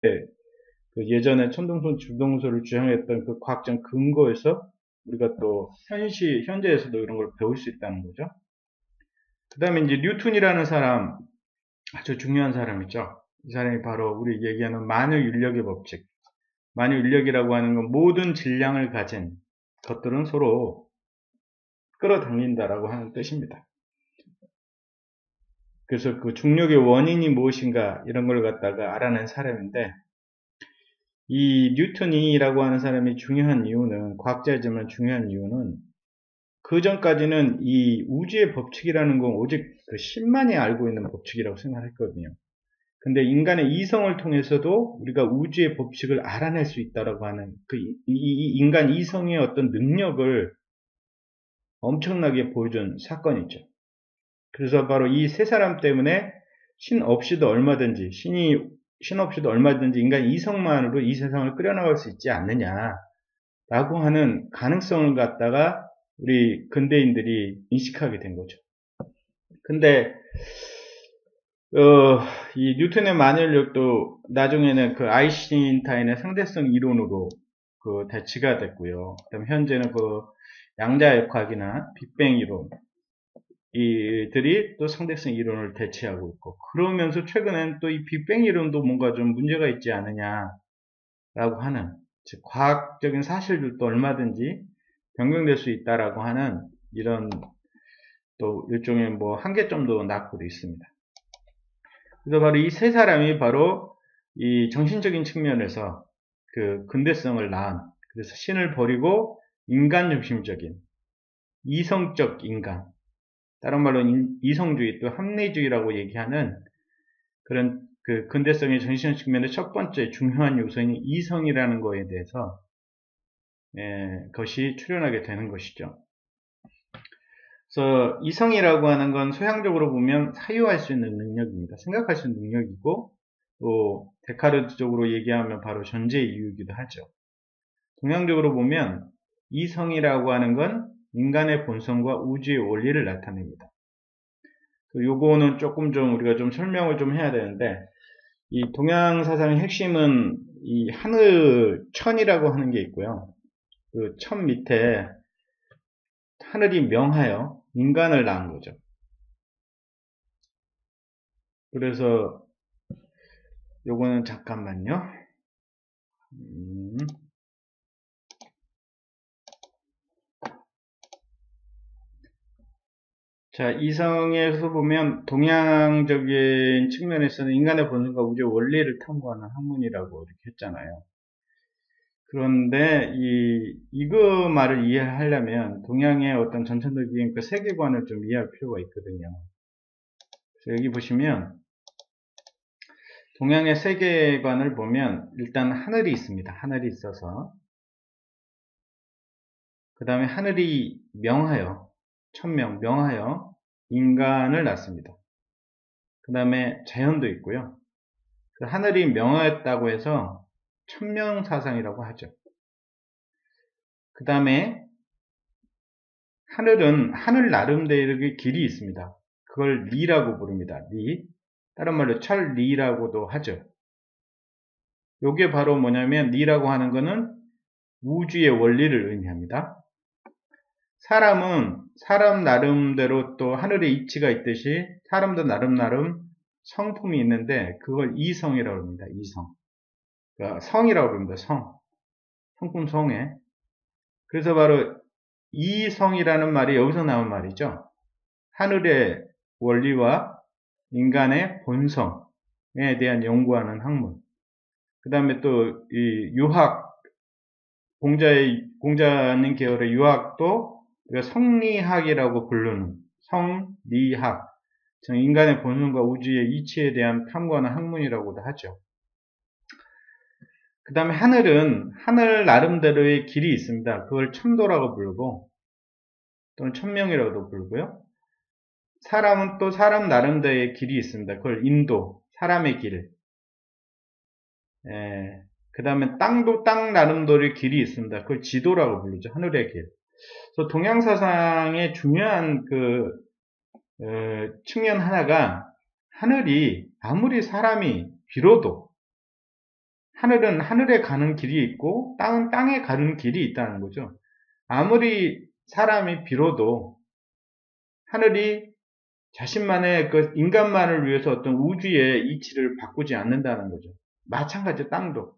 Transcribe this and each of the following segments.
그 예전에 천동설, 주동설을 주장했던 그 과학적 근거에서 우리가 또 현재에서도 이런 걸 배울 수 있다는 거죠. 그 다음에 이제 뉴턴이라는 사람, 아주 중요한 사람이죠. 이 사람이 바로 우리 얘기하는 만유인력의 법칙. 만유인력이라고 하는 건 모든 질량을 가진 것들은 서로 끌어당긴다라고 하는 뜻입니다. 그래서 그 중력의 원인이 무엇인가 이런 걸 갖다가 알아낸 사람인데, 이 뉴턴이라고 하는 사람이 중요한 이유는, 과학자이지만 중요한 이유는, 그 전까지는 이 우주의 법칙이라는 건 오직 그 신만이 알고 있는 법칙이라고 생각했거든요. 근데 인간의 이성을 통해서도 우리가 우주의 법칙을 알아낼 수 있다라고 하는 이 인간 이성의 어떤 능력을 엄청나게 보여준 사건이죠. 그래서 바로 이 세 사람 때문에 신 없이도 얼마든지 인간 이성만으로 이 세상을 끌어나갈 수 있지 않느냐라고 하는 가능성을 갖다가 우리 근대인들이 인식하게 된 거죠. 근데 이 뉴턴의 만연력도 나중에는 그 아인슈타인의 상대성 이론으로 그 대치가 됐고요. 그다음 현재는 그 양자역학이나 빅뱅 이론 이들이 또 상대성 이론을 대체하고 있고, 그러면서 최근엔 또 이 빅뱅 이론도 뭔가 좀 문제가 있지 않느냐라고 하는, 즉 과학적인 사실들도 얼마든지 변경될 수 있다라고 하는 이런 또 일종의 뭐 한계점도 낳고도 있습니다. 그래서 바로 이 세 사람이 바로 이 정신적인 측면에서 그 근대성을 낳은, 그래서 신을 버리고 인간 중심적인 이성적 인간, 다른 말로 이성주의 또 합리주의라고 얘기하는 그런 그 근대성의 정신적 측면의 첫 번째 중요한 요소인 이성이라는 거에 대해서 것이 출현하게 되는 것이죠. 그래서 이성이라고 하는 건 소양적으로 보면 사유할 수 있는 능력입니다. 생각할 수 있는 능력이고, 또 데카르트적으로 얘기하면 바로 존재 이유이기도 하죠. 동양적으로 보면 이성이라고 하는 건 인간의 본성과 우주의 원리를 나타냅니다. 요거는 조금 좀 우리가 좀 설명을 좀 해야 되는데, 이 동양 사상의 핵심은 이 하늘천이라고 하는 게 있고요. 그 천 밑에 하늘이 명하여 인간을 낳은 거죠. 그래서 요거는 잠깐만요. 자, 이성에서 보면 동양적인 측면에서는 인간의 본성과 우주의 원리를 탐구하는 학문이라고 이렇게 했잖아요. 그런데 이거 말을 이해하려면 동양의 어떤 전천적인 그 세계관을 좀 이해할 필요가 있거든요. 그래서 여기 보시면 동양의 세계관을 보면 일단 하늘이 있습니다. 하늘이 있어서, 그 다음에 하늘이 명하여, 천명, 명하여 인간을 낳습니다. 그 다음에 자연도 있고요. 하늘이 명하였다고 해서 천명사상이라고 하죠. 그 다음에 하늘은 하늘 나름대로의 길이 있습니다. 그걸 리라고 부릅니다. 리. 다른 말로 천리라고도 하죠. 요게 바로 뭐냐면 리라고 하는 거는 우주의 원리를 의미합니다. 사람은 사람 나름대로 또 하늘의 이치가 있듯이 사람도 나름 성품이 있는데 그걸 이성이라고 합니다. 이성. 그러니까 성이라고 합니다. 성품 성에. 그래서 바로 이성이라는 말이 여기서 나온 말이죠. 하늘의 원리와 인간의 본성에 대한 연구하는 학문. 그 다음에 또 이 유학, 공자님 계열의 유학도 우리가 성리학이라고 부르는 성리학, 즉 인간의 본성과 우주의 이치에 대한 탐구하는 학문이라고도 하죠. 그 다음에 하늘은 하늘 나름대로의 길이 있습니다. 그걸 천도라고 부르고 또는 천명이라고도 부르고요. 사람은 또 사람 나름대로의 길이 있습니다. 그걸 인도, 사람의 길. 그 다음에 땅도 땅 나름대로의 길이 있습니다. 그걸 지도라고 부르죠. 하늘의 길. 그래서 동양사상의 중요한 측면 하나가 하늘이 아무리 사람이 빌어도 하늘은 하늘에 가는 길이 있고 땅은 땅에 가는 길이 있다는 거죠. 아무리 사람이 빌어도 하늘이 자신만의 그 인간만을 위해서 어떤 우주의 이치를 바꾸지 않는다는 거죠. 마찬가지 땅도.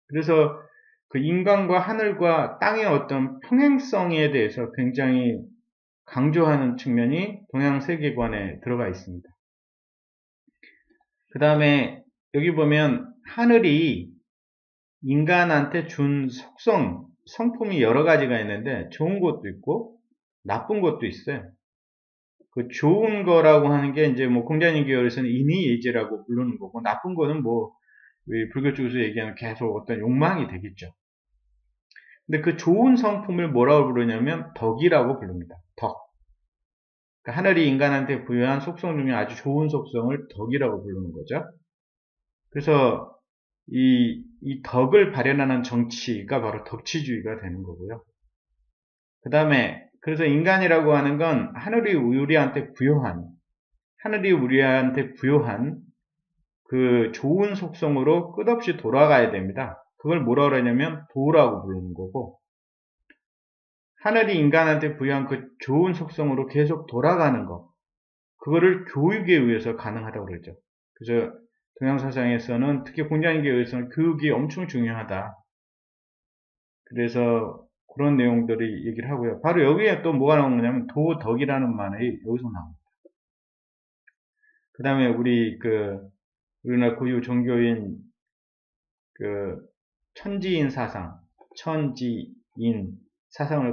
그래서 그 인간과 하늘과 땅의 어떤 평행성에 대해서 굉장히 강조하는 측면이 동양 세계관에 들어가 있습니다. 그 다음에 여기 보면 하늘이 인간한테 준 속성, 성품이 여러 가지가 있는데 좋은 것도 있고 나쁜 것도 있어요. 그 좋은 거라고 하는 게 이제 뭐 공자님 계열에서는 인의예제라고 부르는 거고, 나쁜 거는 뭐 불교 쪽에서 얘기하는 계속 어떤 욕망이 되겠죠. 근데 그 좋은 성품을 뭐라고 부르냐면 덕이라고 부릅니다. 덕. 그러니까 하늘이 인간한테 부여한 속성 중에 아주 좋은 속성을 덕이라고 부르는 거죠. 그래서 이 덕을 발현하는 정치가 바로 덕치주의가 되는 거고요. 그 다음에 그래서 인간이라고 하는 건 하늘이 우리한테 부여한 그 좋은 속성으로 끝없이 돌아가야 됩니다. 그걸 뭐라 그러냐면 도라고 부르는 거고, 하늘이 인간한테 부여한 그 좋은 속성으로 계속 돌아가는 것, 그거를 교육에 의해서 가능하다고 그러죠. 그래서 동양사상에서는 특히 공자님에 의해서는 교육이 엄청 중요하다. 그래서 그런 내용들이 얘기를 하고요. 바로 여기에 또 뭐가 나오냐면 도덕이라는 말이 여기서 나옵니다. 그 다음에 우리나라 고유 종교인 그 천지인 사상을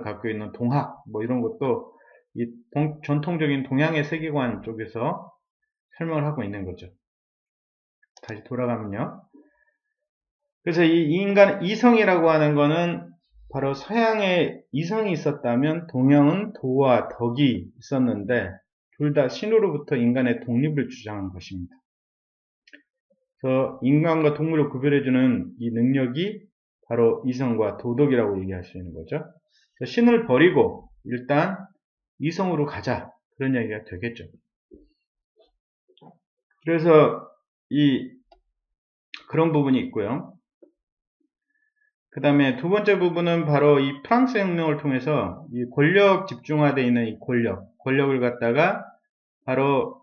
갖고 있는 동학 뭐 이런 것도 이 전통적인 동양의 세계관 쪽에서 설명을 하고 있는 거죠. 다시 돌아가면요. 그래서 이 인간 이성이라고 하는 거는 바로 서양에 이성이 있었다면 동양은 도와 덕이 있었는데 둘 다 신으로부터 인간의 독립을 주장한 것입니다. 그래서 인간과 동물을 구별해주는 이 능력이 바로 이성과 도덕이라고 얘기할 수 있는 거죠. 신을 버리고 일단 이성으로 가자, 그런 이야기가 되겠죠. 그래서 그런 부분이 있고요. 그 다음에 두 번째 부분은 바로 이 프랑스 혁명을 통해서 이 권력 집중화되어 있는 이 권력을 갖다가 바로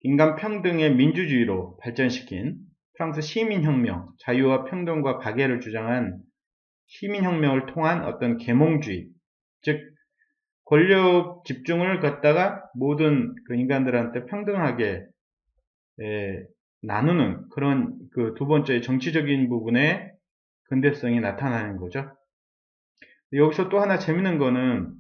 인간 평등의 민주주의로 발전시킨 프랑스 시민혁명, 자유와 평등과 박애를 주장한 시민혁명을 통한 어떤 계몽주의, 즉 권력 집중을 갖다가 모든 그 인간들한테 평등하게 나누는 그런 그 두 번째 정치적인 부분의 근대성이 나타나는 거죠. 여기서 또 하나 재밌는 거는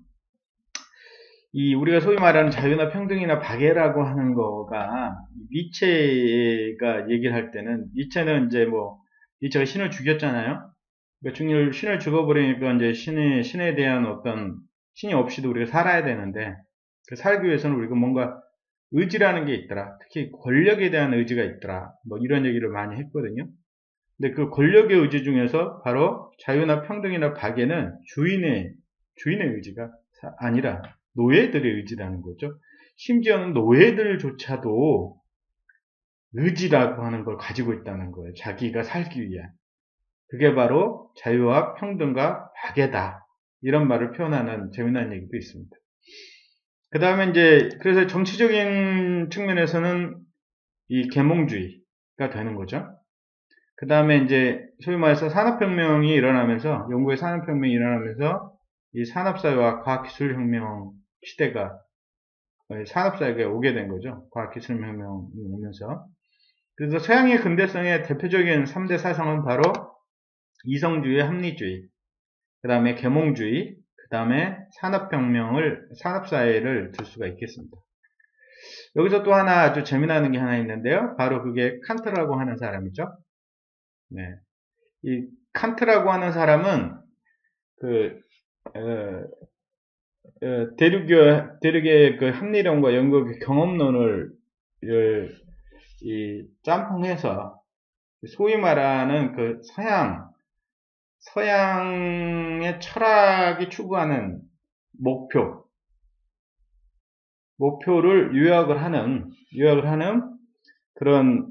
우리가 소위 말하는 자유나 평등이나 박애라고 하는 거가 니체가 얘기를 할 때는, 니체는 이제 니체가 신을 죽였잖아요. 그러니까 신을 죽어버리니까 이제 신에 대한 어떤 신이 없이도 우리가 살아야 되는데, 그 살기 위해서는 우리가 뭔가 의지라는 게 있더라. 특히 권력에 대한 의지가 있더라. 이런 얘기를 많이 했거든요. 근데 그 권력의 의지 중에서 바로 자유나 평등이나 박애는 주인의 의지가 아니라 노예들의 의지라는 거죠. 심지어는 노예들조차도 의지라고 하는 걸 가지고 있다는 거예요. 자기가 살기 위한. 그게 바로 자유와 평등과 박애다. 이런 말을 표현하는 재미난 얘기도 있습니다. 그 다음에 그래서 정치적인 측면에서는 이 계몽주의가 되는 거죠. 그 다음에 소위 말해서 산업혁명이 일어나면서, 영국의 산업혁명이 일어나면서 이 산업사회와 과학기술혁명 시대가 산업사회가 오게 된 거죠. 과학기술혁명이 오면서. 그래서 서양의 근대성의 대표적인 3대 사상은 바로 이성주의, 합리주의, 그 다음에 계몽주의, 그 다음에 산업사회를 들 수가 있겠습니다. 여기서 또 하나 아주 재미나는 게 하나 있는데요. 바로 그게 칸트라고 하는 사람이죠. 네. 이 칸트라고 하는 사람은 대륙의 그 합리론과 영국의 경험론을 짬뽕해서 소위 말하는 그 서양의 철학이 추구하는 목표를 요약을 하는 그런